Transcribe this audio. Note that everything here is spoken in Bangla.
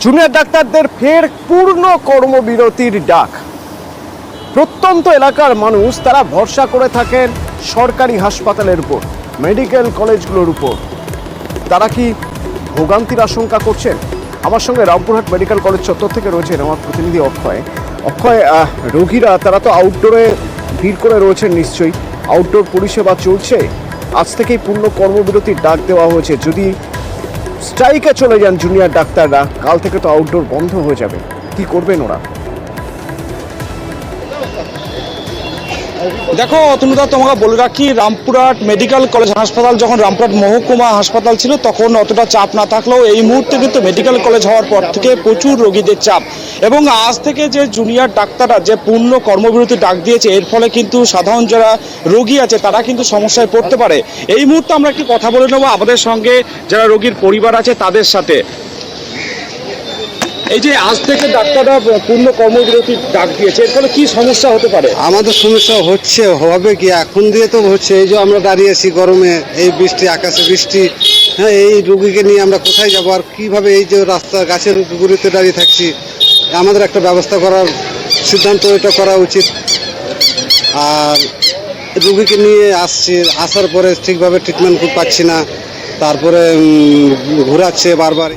জুনিয়র ডাক্তারদের ফের পূর্ণ কর্মবিরতির ডাক। প্রত্যন্ত এলাকার মানুষ তারা ভরসা করে থাকেন সরকারি হাসপাতালের উপর, মেডিকেল কলেজগুলোর উপর। তারা কি ভোগান্তির আশঙ্কা করছেন? আমার সঙ্গে রামপুরহাট মেডিকেল কলেজ চত্বর থেকে রয়েছেন আমার প্রতিনিধি অক্ষয়। রোগীরা তারা তো আউটডোরে ভিড় করে রয়েছেন, নিশ্চয়ই আউটডোর পরিষেবা চলছে। আজ থেকেই পূর্ণ কর্মবিরতির ডাক দেওয়া হয়েছে। যদি স্ট্রাইকে চলে যান জুনিয়র ডাক্তাররা, কাল থেকে তো আউটডোর বন্ধ হয়ে যাবে। কি করবেন ওরা? দেখো অতনুদা, তোমাকে বলে রাখি, রামপুরহাট মেডিকেল কলেজ হাসপাতাল যখন রামপুরহাট মহকুমা হাসপাতাল ছিল তখন অতটা চাপ না থাকলেও এই মুহূর্তে কিন্তু মেডিকেল কলেজ হওয়ার পর থেকে প্রচুর রোগীদের চাপ। এবং আজ থেকে যে জুনিয়র ডাক্তাররা যে পূর্ণ কর্মবিরতি ডাক দিয়েছে, এর ফলে কিন্তু সাধারণ যারা রোগী আছে তারা কিন্তু সমস্যায় পড়তে পারে। এই মুহূর্তে আমরা একটু কথা বলে নেবো আমাদের সঙ্গে যারা রোগীর পরিবার আছে তাদের সাথে। এই যে আজ থেকে ডাক্তাররা পূর্ণ কর্মবিরতি ডাক দিয়েছে, এর ফলে কি সমস্যা হতে পারে? আমাদের সমস্যা হবে কি এখন দিয়ে তো হচ্ছে। এই যে আমরা দাঁড়িয়ে আছি গরমে, এই বৃষ্টি, আকাশে বৃষ্টি, হ্যাঁ, এই রুগীকে নিয়ে আমরা কোথায় যাবো আর কিভাবে? এই যে রাস্তা গাছের গুঁড়িতে দাঁড়িয়ে থাকছি, আমাদের একটা ব্যবস্থা করার সিদ্ধান্ত এটা করা উচিত। আর রুগীকে নিয়ে আসার পরে ঠিকভাবে ট্রিটমেন্ট পাচ্ছি না, তারপরে ঘোরাচ্ছে বারবার।